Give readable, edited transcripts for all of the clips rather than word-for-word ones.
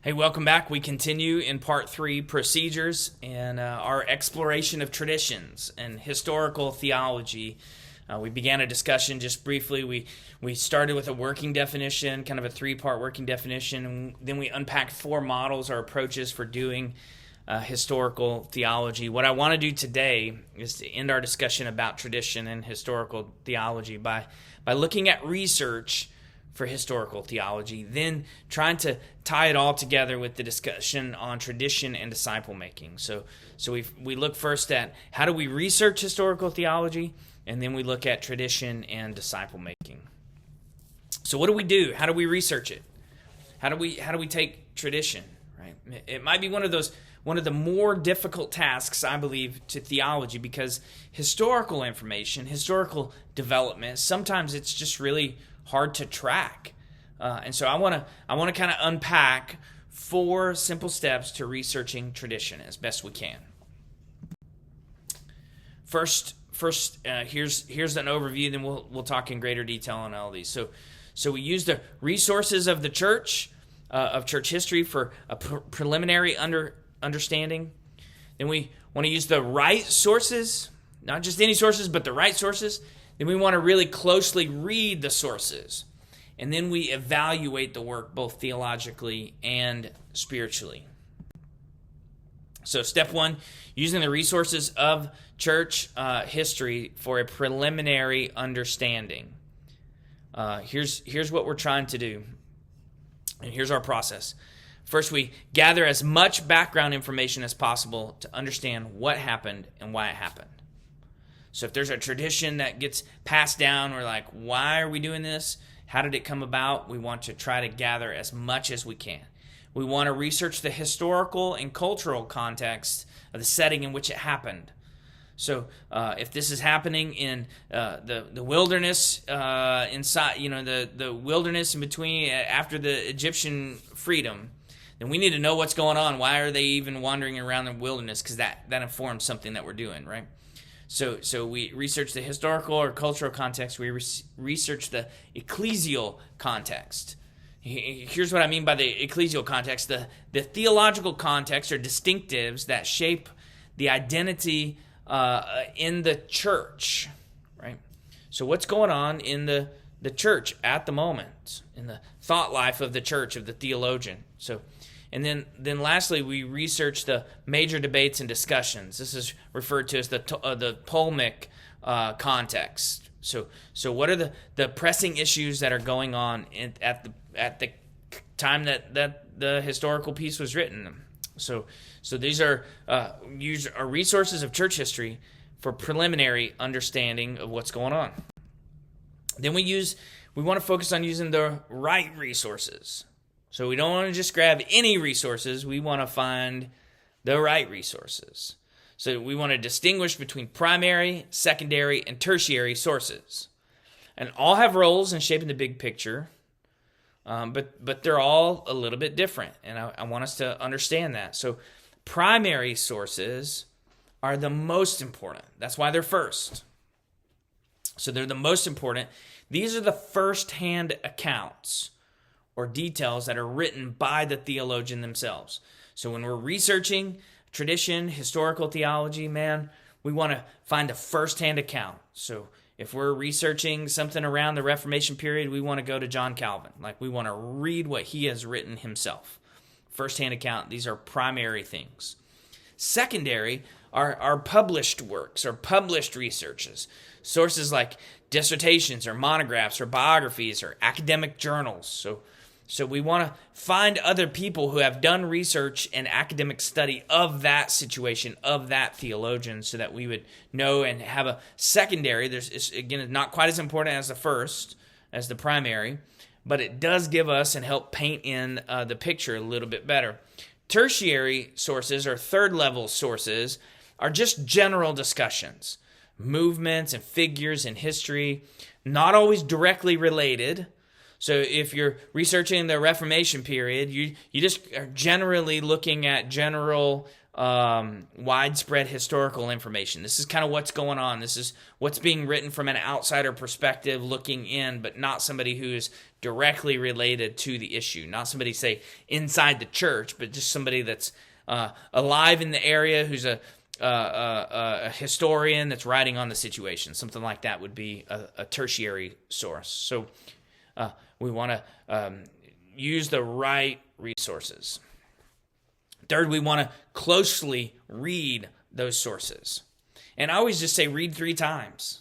Hey, welcome back. We continue in part 3, procedures, and our exploration of traditions and historical theology. We began a discussion just briefly. We started with a working definition, kind of a 3-part working definition, and then we unpacked 4 models or approaches for doing historical theology. What I want to do today is to end our discussion about tradition and historical theology by looking at research for historical theology, then trying to tie it all together with the discussion on tradition and disciple making. So we look first at how do we research historical theology, and then we look at tradition and disciple making. So what do we do? How do we research it? How do we take tradition? Right? It might be one of the more difficult tasks, I believe, to theology, because historical information, historical development, sometimes it's just really hard to track. And so I want to kind of unpack 4 simple steps to researching tradition as best we can. First, here's an overview, then we'll talk in greater detail on all these. So we use the resources of the church, of church history, for a preliminary understanding. Then we want to use the right sources, not just any sources, but the right sources. Then we want to really closely read the sources. And then we evaluate the work both theologically and spiritually. So step 1, using the resources of church history for a preliminary understanding. Here's what we're trying to do. And here's our process. First, we gather as much background information as possible to understand what happened and why it happened. So if there's a tradition that gets passed down, we're like, why are we doing this? How did it come about? We want to try to gather as much as we can. We want to research the historical and cultural context of the setting in which it happened. So if this is happening in the wilderness, inside, the wilderness in between after the Egyptian freedom, then we need to know what's going on. Why are they even wandering around the wilderness? Because that informs something that we're doing, right? So we research the historical or cultural context. We research the ecclesial context. Here's what I mean by the ecclesial context. The theological context or distinctives that shape the identity in the church, right? So what's going on in the church at the moment, in the thought life of the church, of the theologian. And then lastly, we research the major debates and discussions. This is referred to as the polemic context. So what are the pressing issues that are going on at the time that the historical piece was written? So these are resources of church history for preliminary understanding of what's going on. Then we want to focus on using the right resources. So we don't want to just grab any resources. We want to find the right resources. So we want to distinguish between primary, secondary, and tertiary sources. And all have roles in shaping the big picture, but they're all a little bit different. And I want us to understand that. So primary sources are the most important. That's why they're first. So they're the most important. These are the first-hand accounts or details that are written by the theologian themselves. So when we're researching tradition, historical theology, we want to find a first-hand account. So if we're researching something around the Reformation period, we want to go to John Calvin. We want to read what he has written himself. First-hand account, these are primary things. Secondary are published works or published researches. Sources like dissertations or monographs or biographies or academic journals. So we want to find other people who have done research and academic study of that situation, of that theologian, so that we would know and have a secondary. It's not quite as important as the first, as the primary, but it does give us and help paint in the picture a little bit better. Tertiary sources or third-level sources are just general discussions, movements and figures in history, not always directly related. So if you're researching the Reformation period, you just are generally looking at general widespread historical information. This is kind of what's going on. This is what's being written from an outsider perspective looking in, but not somebody who is directly related to the issue. Not somebody, say, inside the church, but just somebody that's alive in the area, who's a historian that's writing on the situation. Something like that would be a tertiary source. So we want to use the right resources. Third, we want to closely read those sources. And I always just say read 3 times.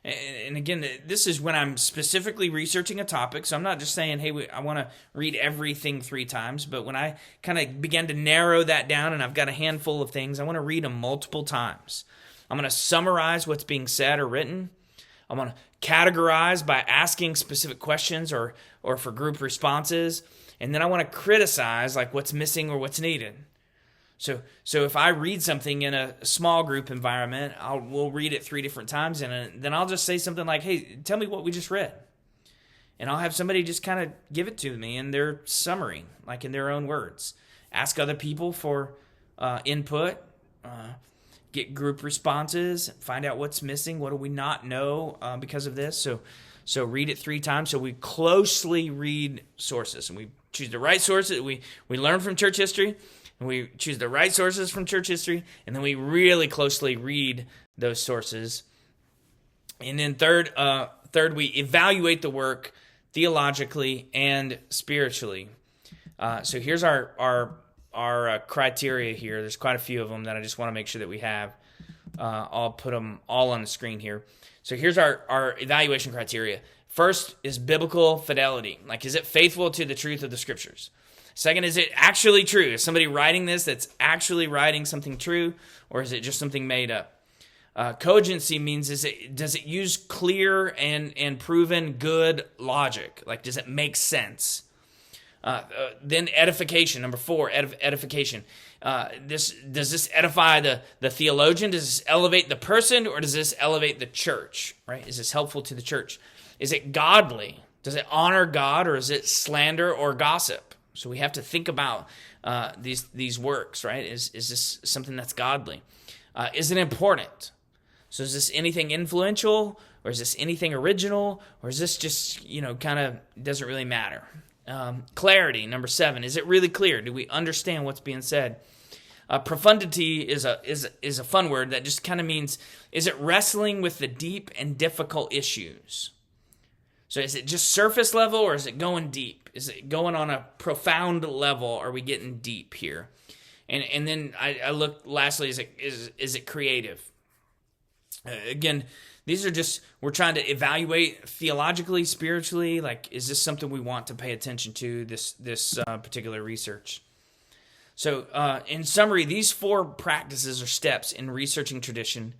And again, this is when I'm specifically researching a topic. So I'm not just saying, hey, I want to read everything 3 times. But when I kind of begin to narrow that down and I've got a handful of things, I want to read them multiple times. I'm going to summarize what's being said or written. I'm going to categorize by asking specific questions or for group responses. And then I want to criticize, like, what's missing or what's needed. So if I read something in a small group environment, we'll read it 3 different times, and then I'll just say something like, hey, tell me what we just read. And I'll have somebody just kind of give it to me in their summary, like in their own words. Ask other people for input, get group responses, find out what's missing, what do we not know because of this. So read it 3 times. So we closely read sources, and we choose the right sources. We learn from church history. And we choose the right sources from church history, and then we really closely read those sources. And then third, we evaluate the work theologically and spiritually. So here's our criteria here. There's quite a few of them that I just want to make sure that we have. I'll put them all on the screen here. So here's our evaluation criteria. First is biblical fidelity. Like, is it faithful to the truth of the Scriptures? Second, is it actually true? Is somebody writing this that's actually writing something true, or is it just something made up? Cogency means does it use clear and proven good logic? Like, does it make sense? Then edification, number 4, edification. Does this edify the theologian? Does this elevate the person, or does this elevate the church? Right? Is this helpful to the church? Is it godly? Does it honor God, or is it slander or gossip? So we have to think about these works, right? Is this something that's godly? Is it important? So is this anything influential, or is this anything original, or is this just, kind of doesn't really matter? Clarity, number 7. Is it really clear? Do we understand what's being said? Profundity is a fun word that just kind of means, is it wrestling with the deep and difficult issues? So is it just surface level, or is it going deep? Is it going on a profound level? Are we getting deep here? And then I look, lastly, is it creative? Again, these are just, we're trying to evaluate theologically, spiritually, like, is this something we want to pay attention to, this particular research? So in summary, these 4 practices or steps in researching tradition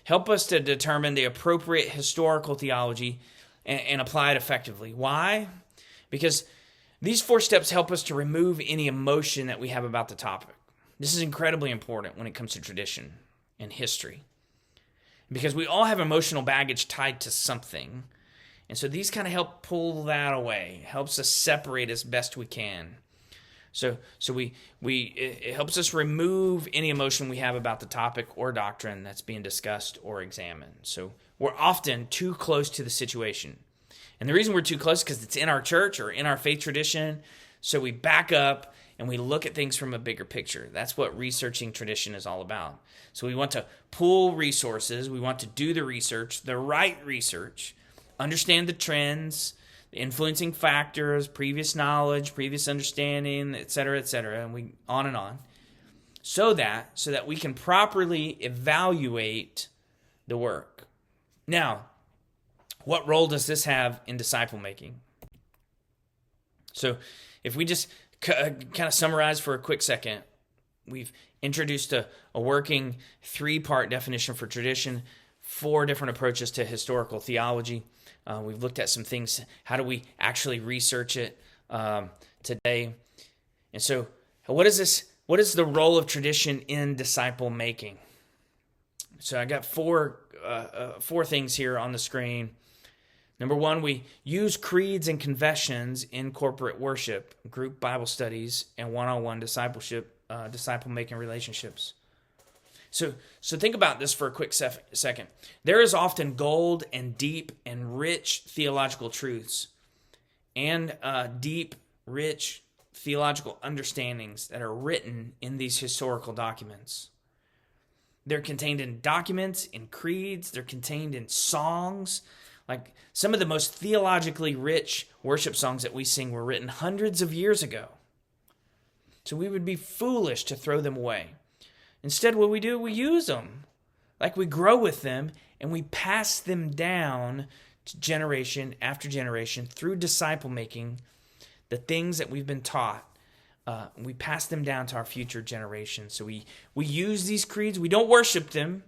help us to determine the appropriate historical theology and apply it effectively. Why? Because these 4 steps help us to remove any emotion that we have about the topic. This is incredibly important when it comes to tradition and history, because we all have emotional baggage tied to something. And so these kind of help pull that away, helps us separate as best we can. So it helps us remove any emotion we have about the topic or doctrine that's being discussed or examined. So we're often too close to the situation. And the reason we're too close is because it's in our church or in our faith tradition. So we back up and we look at things from a bigger picture. That's what researching tradition is all about. So we want to pull resources. We want to do the research, the right research, understand the trends, the influencing factors, previous knowledge, previous understanding, et cetera, and we on and on, so that we can properly evaluate the work. Now, what role does this have in disciple making? So if we just kind of summarize for a quick second, we've introduced a working 3-part definition for tradition, 4 different approaches to historical theology. We've looked at some things. How do we actually research it today? And so what is this? What is the role of tradition in disciple making? So I got 4 things here on the screen. Number 1, we use creeds and confessions in corporate worship, group Bible studies, and one-on-one discipleship, disciple-making relationships. So think about this for a quick second. There is often gold and deep and rich theological truths and deep, rich theological understandings that are written in these historical documents. They're contained in documents, in creeds, they're contained in songs. Like some of the most theologically rich worship songs that we sing were written hundreds of years ago. So we would be foolish to throw them away. Instead, what we do, we use them. Like we grow with them and we pass them down to generation after generation through disciple making. The things that we've been taught, we pass them down to our future generations. So we use these creeds. We don't worship them,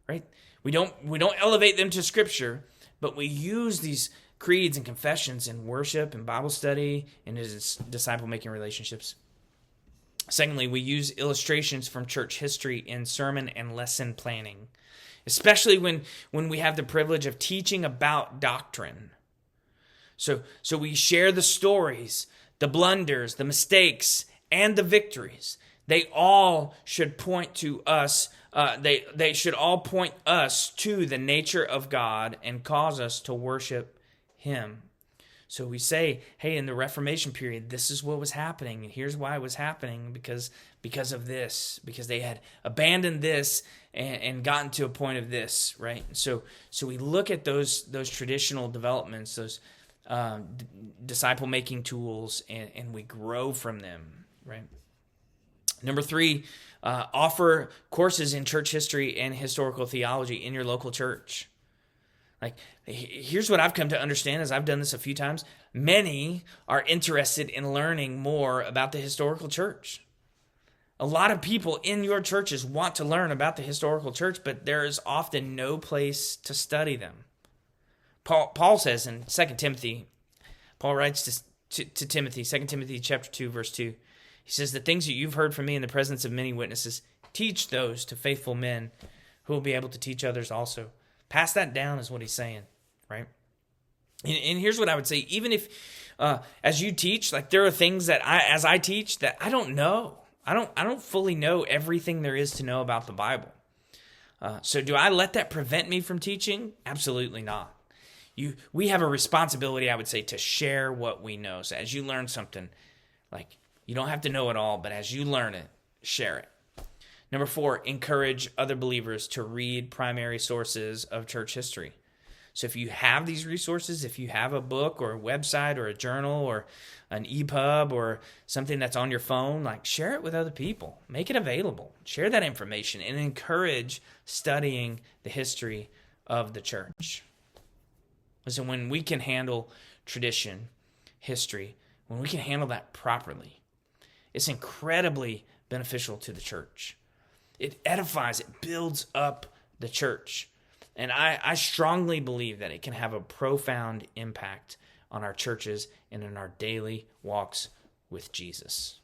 right? We don't elevate them to Scripture, but we use these creeds and confessions in worship and Bible study and as disciple-making relationships. Secondly, we use illustrations from church history in sermon and lesson planning, especially when we have the privilege of teaching about doctrine. So we share the stories, the blunders, the mistakes, and the victories. They all should point to us. They should all point us to the nature of God and cause us to worship Him. So we say, hey, in the Reformation period, this is what was happening, and here's why it was happening, because of this, because they had abandoned this and gotten to a point of this, right? So we look at those traditional developments, those disciple-making tools, and we grow from them, right? Number 3, offer courses in church history and historical theology in your local church. Like, here's what I've come to understand as I've done this a few times. Many are interested in learning more about the historical church. A lot of people in your churches want to learn about the historical church, but there is often no place to study them. Paul says in 2 Timothy, Paul writes to Timothy, 2 Timothy chapter 2, verse 2, he says, the things that you've heard from me in the presence of many witnesses, teach those to faithful men who will be able to teach others also. Pass that down is what he's saying, right? And here's what I would say. Even if, as you teach, like there are things that as I teach that I don't know. I don't fully know everything there is to know about the Bible. So do I let that prevent me from teaching? Absolutely not. We have a responsibility, I would say, to share what we know. So as you learn something, like you don't have to know it all, but as you learn it, share it. Number 4, encourage other believers to read primary sources of church history. So if you have these resources, if you have a book or a website or a journal or an EPUB or something that's on your phone, like share it with other people. Make it available. Share that information and encourage studying the history of the church. Listen, when we can handle tradition, history, when we can handle that properly, it's incredibly beneficial to the church. It edifies, it builds up the church. And I strongly believe that it can have a profound impact on our churches and in our daily walks with Jesus.